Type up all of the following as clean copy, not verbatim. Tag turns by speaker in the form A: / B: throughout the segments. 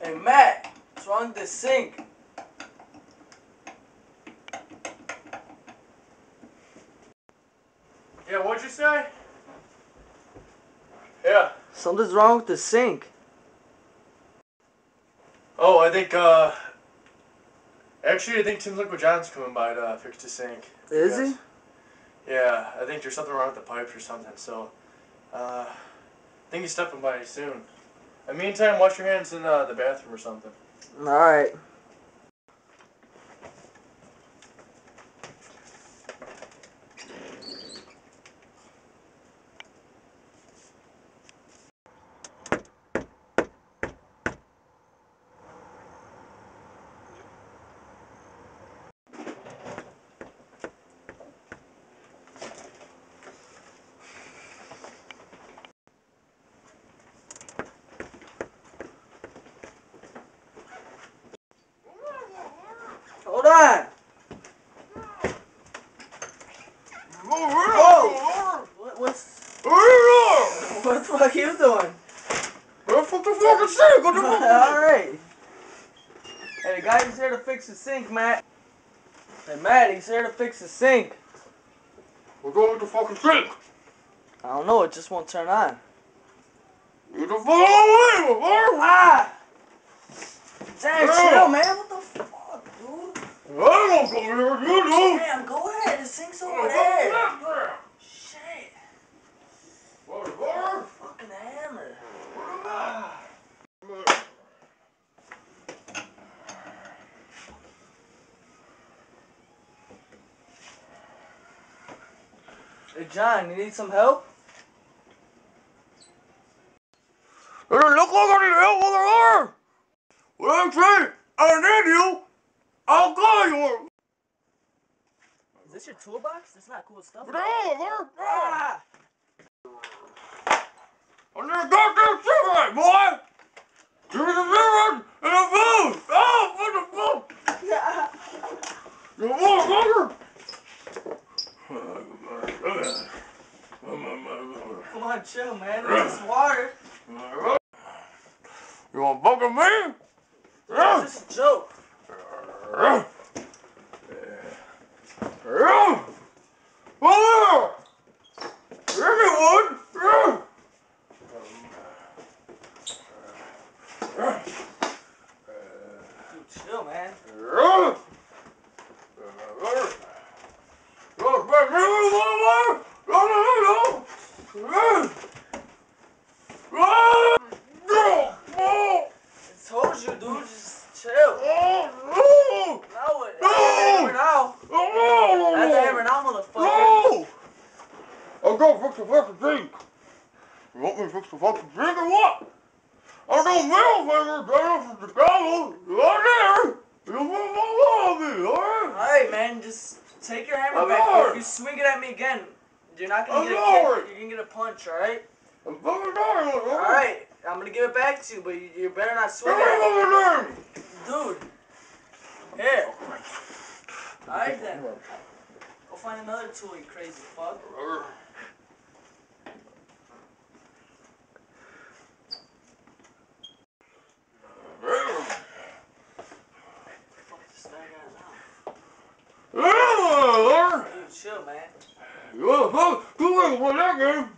A: Hey Matt, what's wrong with this sink?
B: Yeah, what'd you say? Yeah.
A: Something's wrong with the sink.
B: Oh, I think, actually, I think Tim Liquid John's coming by to fix the sink.
A: Is he?
B: Yeah, I think there's something wrong with the pipes or something, so, I think he's stepping by soon. In the meantime, wash your hands in the bathroom or something.
A: Alright. Hold on! Whoa! What the fuck are you doing?
B: What the fucking sink?
A: Alright. Hey, the guy's here to fix the sink, Matt. Hey, Matt, he's here to fix the sink.
B: What's wrong with the fucking sink?
A: I don't know, it just won't turn on.
B: You the fuck away,
A: Ah! Damn, chill, man. What the fuck, dude?
B: I don't go here, you do.
A: Damn, go ahead. The sink's over there. Shit.
B: What?
A: Fucking hammer. Hey, John, you need some help?
B: Does it look like I need help over there? Well, I'm saying, I need you. I'll call you.
A: Is this your toolbox? That's not cool stuff.
B: Get over.
A: Ah!
B: I need a goddamn cigarette, boy. Give me the cigarette and the food. Oh, what the fuck? You motherfucker.
A: Come on, chill, man. It's just water.
B: You want to bugger me?
A: Yeah, it's just a joke. Dude, chill, man. I told you, dude. Just chill. No, I got the hammer now. I got the hammer now, motherfucker.
B: I'll go fix the fucking sink. You want me to fix the fucking sink or what? I don't know, favor, down from the column. Right there. You won't me, alright?
A: Alright, man, just take your hammer back. If you swing it at me again, you're not gonna get a kick. You're gonna get a punch, alright?
B: I'm fucking dying.
A: Alright, I'm gonna give it back to you, but you better not swing it at me. Dude. Here. Alright then. Go find another tool, you crazy fuck. Dude, chill, man.
B: You wanna fuck? Too late for that game.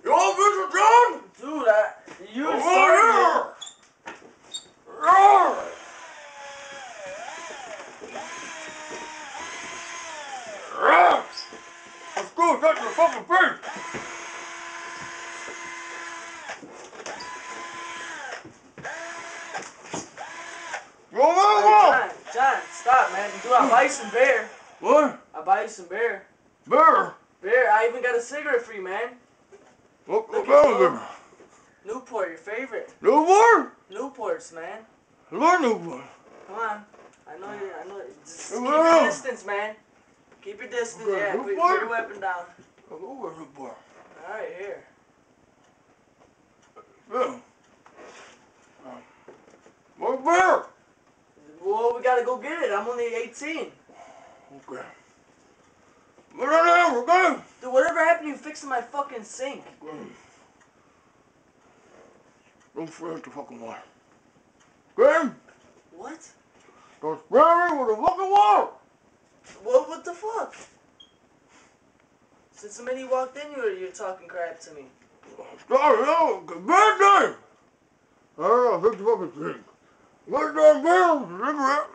B: You want Mr. John?
A: Dude, you started.
B: Let's go, touch your fucking face.
A: John, stop, man. Dude, I'll buy you some beer.
B: What?
A: I'll buy you some beer.
B: Beer?
A: Beer, I even got a cigarette for you, man.
B: What kind of beer?
A: Newport, your favorite.
B: Newport?
A: Newports, man.
B: What Newport?
A: Come on. I know. Just keep your distance, man. Keep your distance.
B: Okay,
A: Yeah, put your weapon down.
B: Newport.
A: Alright, here.
B: Yeah. What beer?
A: Well, we got gotta go get it. I'm only 18.
B: Okay. We're good.
A: Dude, whatever happened to you fixing my fucking sink?
B: Don't spray it with the fucking water. Okay?
A: What?
B: Don't spray me with the fucking water.
A: What the fuck? Since the minute you walked in, you're talking crap to me.
B: Sorry, no, bad day. I'll fix the fucking sink. Good damn bill, cigarette.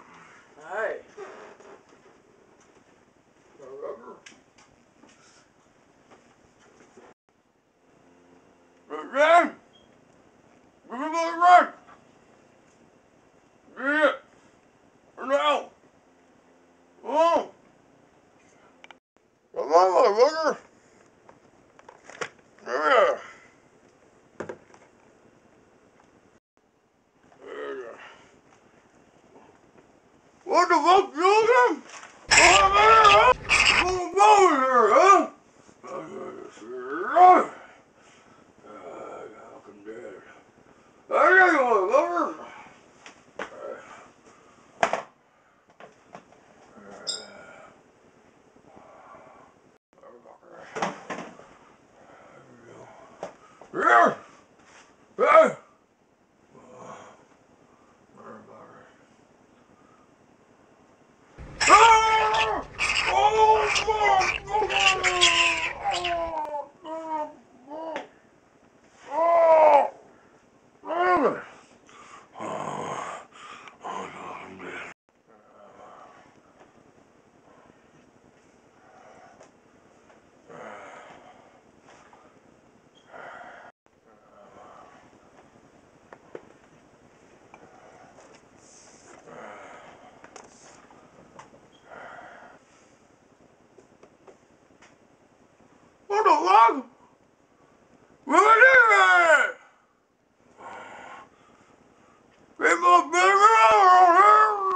A: Alright.
B: Again? Give me my rent. Yeah. Now. Oh. Come on, motherfucker. Yeah. What the fuck, you again? Come here, huh? Come over here, huh? Fucking dead. There you go, motherfucker. Here! Hey! What the fuck? What are you doing? People bring me over here.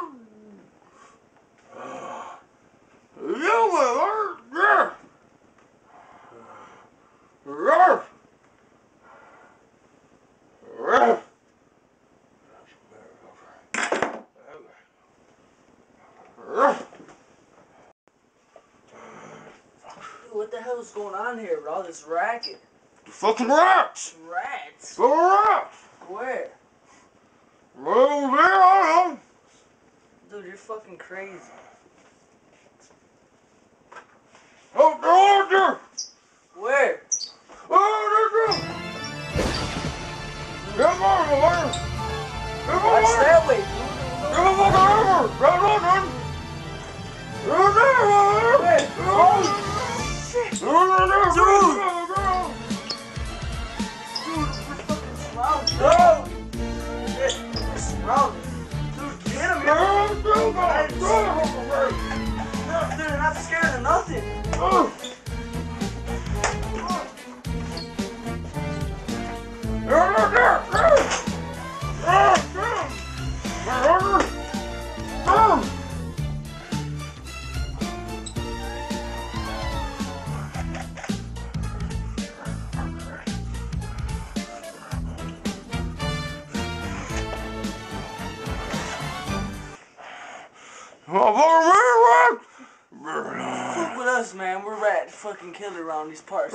B: You will hurt. Yes. Yes.
A: Dude, what the hell is going on here with all this racket?
B: The fucking rats.
A: Rats?
B: The rats.
A: Where?
B: Over there, I know.
A: Dude, you're fucking crazy.
B: Out the order.
A: Where?
B: Oh, there you go. Come on, over. Come on.
A: Watch that way, dude.
B: Come on, over. Come on,
A: Hey, oh, shit. Dude, we're fucking surrounded. No! Shit, we're surrounded. Dude, get him, man. No, dude, they're not scared of nothing. Fuck with us, man. We're rat fucking killer around these parts.